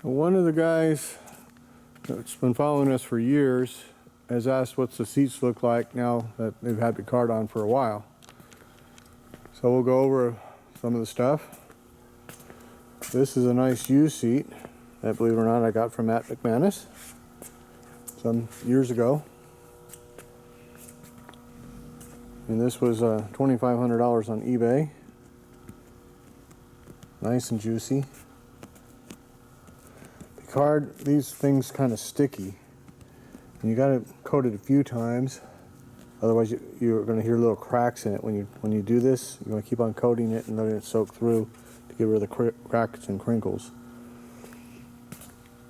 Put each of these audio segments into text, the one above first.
One of the guys that's been following us for years has asked what's the seats look like now that they've had Pecard on for a while. So we'll go over some of the stuff. This is a nice used seat that, believe it or not, I got from Matt McManus some years ago. And this was $2,500 on eBay. Nice and juicy. Pecard, these things kind of sticky, and you got to coat it a few times, otherwise you're going to hear little cracks in it. When you do this, you're going to keep on coating it and letting it soak through to get rid of the cracks and crinkles.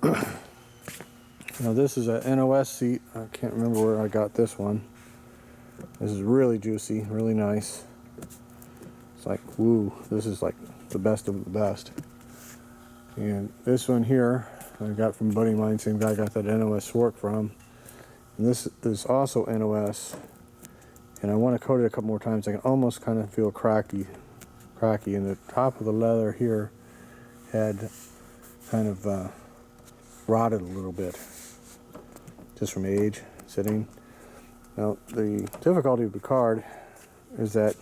Now this is a NOS seat. I can't remember where I got this one. This is really juicy, really nice. It's like, woo, this is like the best of the best. And this one here I got from a buddy of mine, same guy I got that NOS fork from. And this is also NOS, and I want to coat it a couple more times. I can almost kind of feel cracky, and the top of the leather here had kind of rotted a little bit, just from age, sitting. Now the difficulty with Pecard is that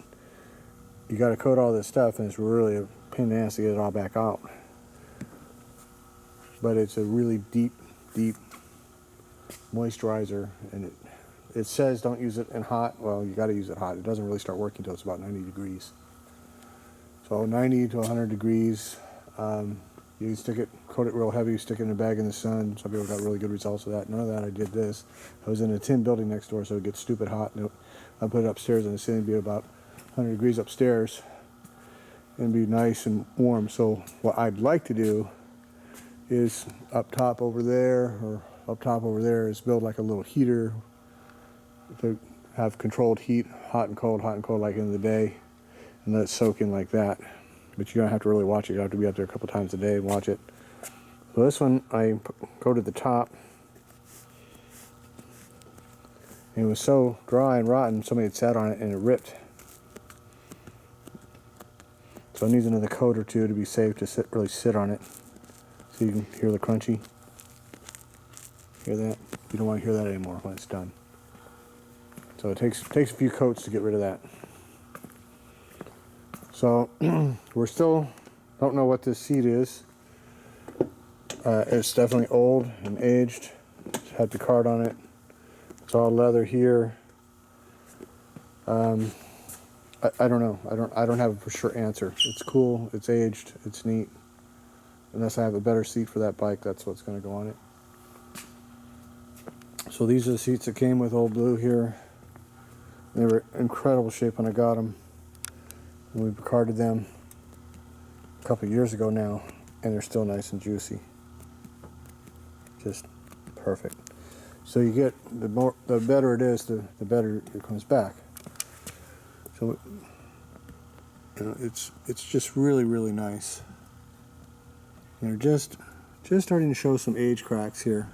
you got to coat all this stuff, and it's really a pain in the ass to get it all back out. But it's a really deep moisturizer, and it says don't use it in hot. Well, you got to use it hot. It doesn't really start working until it's about 90 degrees. So 90 to 100 degrees. You stick it, coat it real heavy, stick it in a bag in the sun. Some people got really good results with that. None of that. I did this. I was in a tin building next door, so it gets stupid hot. And I put it upstairs in the ceiling, it'd be about 100 degrees upstairs, and be nice and warm. So what I'd like to do is up top over there is build like a little heater to have controlled heat, hot and cold like in the day, and let it soak in like that. But you don't have to really watch it. You have to be up there a couple times a day and watch it. So this one I coated the top, and it was so dry and rotten, somebody had sat on it and it ripped. So it needs another coat or two to be safe to really sit on it. So you can hear the crunchy. Hear that? You don't want to hear that anymore when it's done. So it takes a few coats to get rid of that. So we're still don't know what this seat is. It's definitely old and aged. It's had the card on it. It's all leather here. I don't know. I don't have a for sure answer. It's cool. It's aged. It's neat. Unless I have a better seat for that bike, that's what's going to go on it. So these are the seats that came with Old Blue here. They were in incredible shape when I got them. And we Pecarded them a couple years ago now, and they're still nice and juicy. Just perfect. So you get the better it is, the better it comes back. So it's just really nice. They're just starting to show some age cracks here.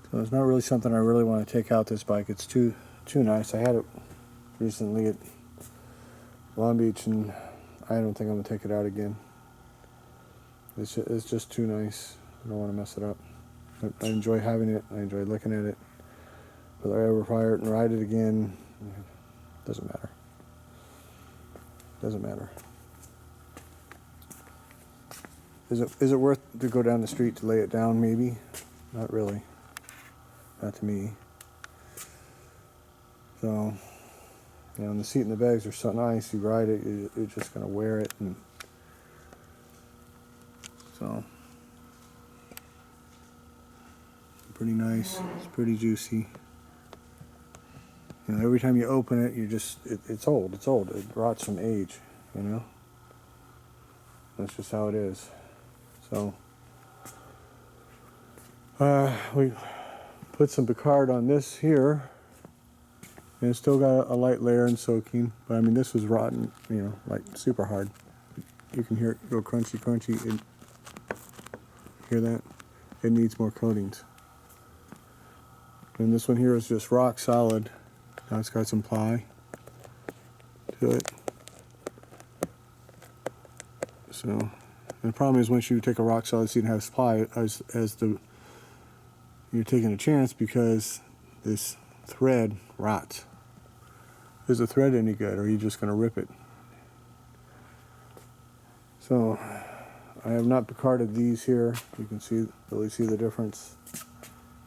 So it's not really something I really want to take out this bike. It's too nice. I had it recently at Long Beach, and I don't think I'm going to take it out again. It's just too nice. I don't want to mess it up. But I enjoy having it. I enjoy looking at it. Whether I ever fire it and ride it again, doesn't matter. Doesn't matter. Is it worth to go down the street to lay it down? Maybe. Not really. Not to me. So, and the seat and the bags are so nice. You ride it, you're just going to wear it, and so pretty nice. It's pretty juicy. You know, every time you open it, it's old. It's old. It rots from age. You know. That's just how it is. So we put some Pecard on this here, and it's still got a light layer and soaking. But I mean, this was rotten. You know, like super hard. You can hear it go crunchy. Hear that? It needs more coatings. And this one here is just rock solid. Now it's got some ply to it. So, and the problem is once you take a rock solid seat and have supply, you're taking a chance because this thread rots. Is the thread any good, or are you just going to rip it? So, I have not Pecarded these here. You can really see the difference.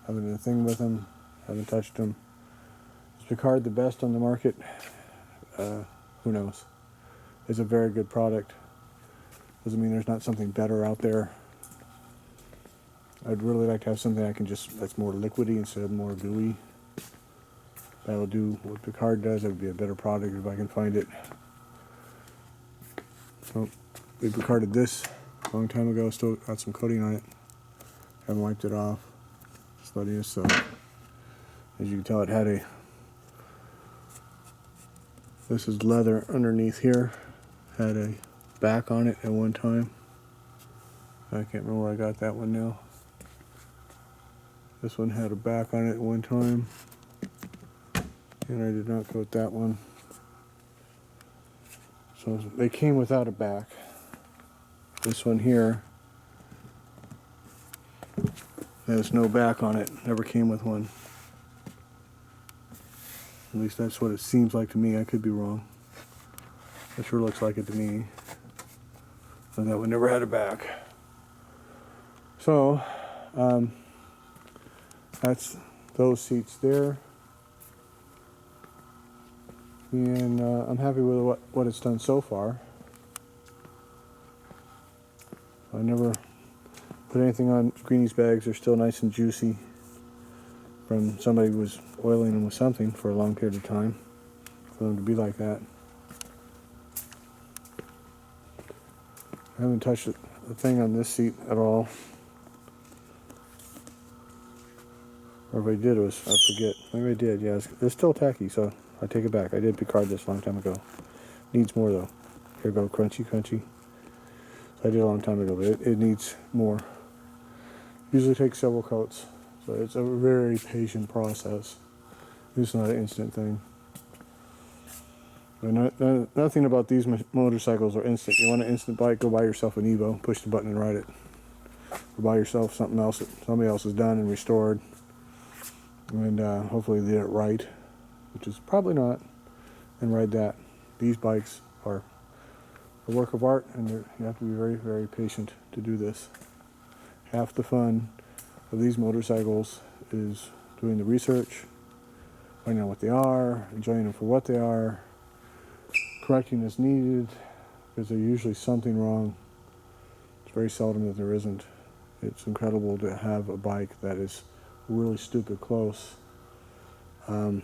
Haven't a thing with them. Haven't touched them. Is Pecard the best on the market? Who knows? It's a very good product. Doesn't mean there's not something better out there. I'd really like to have something that's more liquidy instead of more gooey. That'll do what Pecard does. It would be a better product if I can find it. So, we Pecarded this a long time ago. Still got some coating on it. Haven't wiped it off. Just letting you so. As you can tell, it had this is leather underneath here. Had a back on it at one time. I can't remember where I got that one now. This one had a back on it at one time. And I did not coat that one. So they came without a back. This one here has no back on it. Never came with one. At least that's what it seems like to me. I could be wrong. It sure looks like it to me. And that one never had a back. So, that's those seats there. And I'm happy with what it's done so far. I never put anything on Greenie's bags. They're still nice and juicy from somebody who was oiling them with something for a long period of time for them to be like that. I haven't touched the thing on this seat at all. Or if I did, I forget. Maybe I did, yeah. It's still tacky, so I take it back. I did Pecard this a long time ago. Needs more, though. Here we go, crunchy, crunchy. So I did a long time ago, but it needs more. Usually takes several coats. So it's a very patient process. It's not an instant thing. Nothing about these motorcycles are instant. You want an instant bike, go buy yourself an Evo, push the button and ride it. Or buy yourself something else that somebody else has done and restored. And hopefully they did it right, which is probably not, and ride that. These bikes are a work of art, and you have to be very, very patient to do this. Half the fun of these motorcycles is doing the research, finding out what they are, enjoying them for what they are, correcting as needed, because there's usually something wrong. It's very seldom that there isn't. It's incredible to have a bike that is really stupid close. The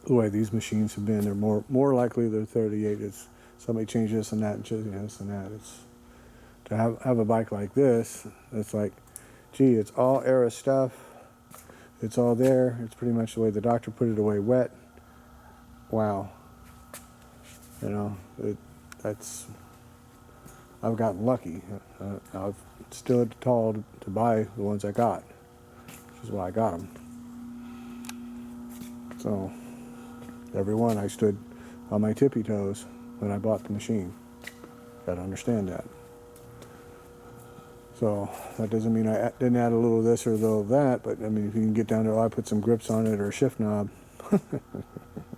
way these machines have been, they're more likely they're 38. It's somebody changed this and that and this and that. It's to have a bike like this. It's like, gee, it's all era stuff. It's all there. It's pretty much the way the doctor put it away, wet. Wow. You know, I've gotten lucky. I've stood tall to buy the ones I got, which is why I got them. So, every one I stood on my tippy toes when I bought the machine. Got to understand that. So, that doesn't mean I didn't add a little of this or a little of that, but I mean, if you can get down to, I put some grips on it or a shift knob,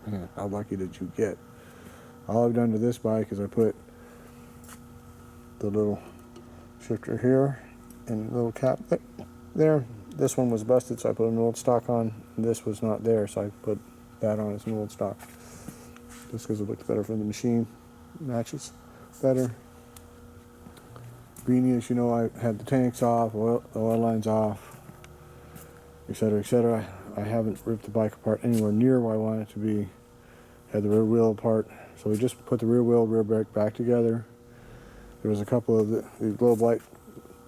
man, how lucky did you get? All I've done to this bike is I put the little shifter here and the little cap there. This one was busted, so I put an old stock on. And this was not there, so I put that on as an old stock. Just because it looks better for the machine. Matches better. Greenie, as you know, I had the tanks off, the oil lines off, etc., etc. I haven't ripped the bike apart anywhere near where I want it to be. Had the rear wheel apart, so we just put the rear wheel, rear brake back together. There was a couple of the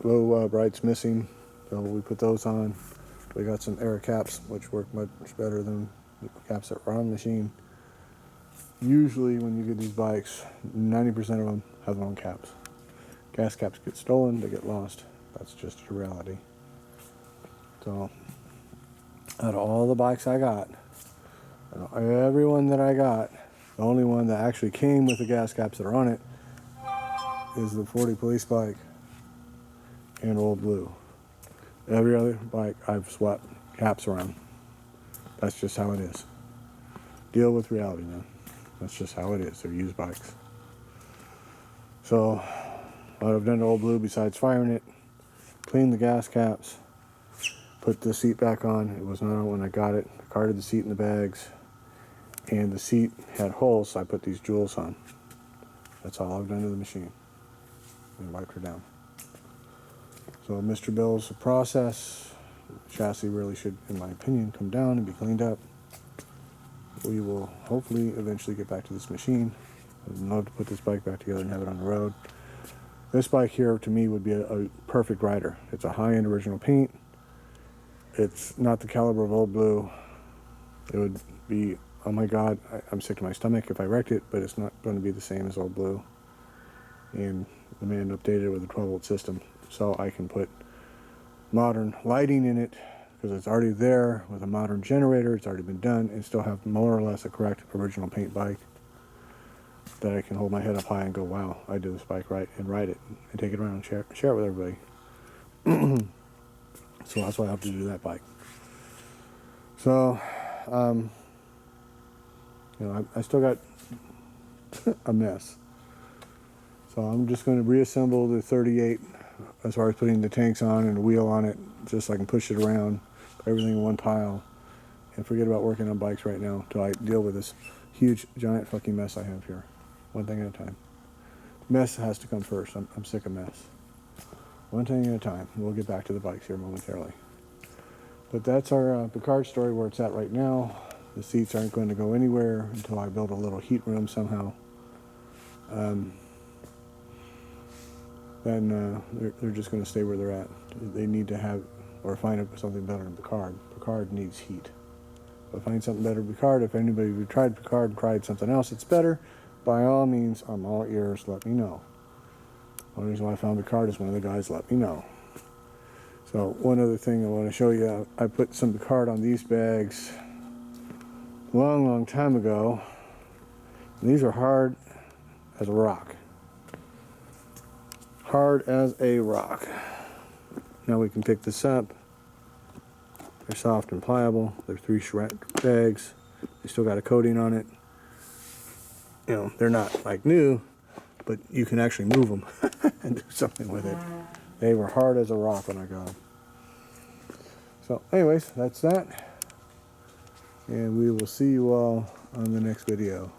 glow brights missing, so we put those on. We got some air caps, which work much better than the caps that were on the machine. Usually when you get these bikes, 90% of them have their own caps. Gas caps get stolen, they get lost. That's just a reality. So, out of all the bikes I got, every one that I got, the only one that actually came with the gas caps that are on it is the 40 police bike and Old Blue. Every other bike I've swapped caps around. That's just how it is. Deal with reality, man. That's just how it is. They're used bikes. So what I've done to Old Blue, besides firing it, clean the gas caps, put the seat back on. It was not on when I got it. I carted the seat in the bags, and the seat had holes, so I put these jewels on. That's all I've done to the machine, and wiped her down. So Mr. Bill's process. Chassis really should, in my opinion, come down and be cleaned up. We will hopefully eventually get back to this machine. I'd love to put this bike back together and have it on the road. This bike here, to me, would be a perfect rider. It's a high-end original paint. It's not the caliber of Old Blue. It would be, oh my God, I'm sick to my stomach if I wrecked it, but it's not going to be the same as Old Blue. And the man updated it with a 12-volt system, so I can put modern lighting in it, because it's already there with a modern generator. It's already been done, and still have more or less a correct original paint bike that I can hold my head up high and go, wow, I did this bike right, and ride it and take it around and share it with everybody. So that's why I have to do that bike. So you know, I still got a mess, so I'm just going to reassemble the 38 as far as putting the tanks on and the wheel on it, just so I can push it around, put everything in one pile, and forget about working on bikes right now until I deal with this huge, giant fucking mess I have here. One thing at a time. Mess has to come first. I'm sick of mess. One thing at a time. We'll get back to the bikes here momentarily. But that's our Pecard story, where it's at right now. The seats aren't going to go anywhere until I build a little heat room somehow. Then they're just going to stay where they're at. They need to have, or find something better than Pecard. Pecard needs heat. If I find something better than Pecard, if anybody who tried Pecard and tried something else that's better, by all means, I'm all ears, let me know. The only reason why I found Pecard is one of the guys let me know. So one other thing I want to show you, I put some Pecard on these bags a long time ago. And these are hard as a rock. Hard as a rock. Now we can pick this up. They're soft and pliable. They're 3 shred bags. They still got a coating on it. You know, they're not like new, but you can actually move them and do something with it. They were hard as a rock when I got them. So anyways, that's that. And we will see you all on the next video.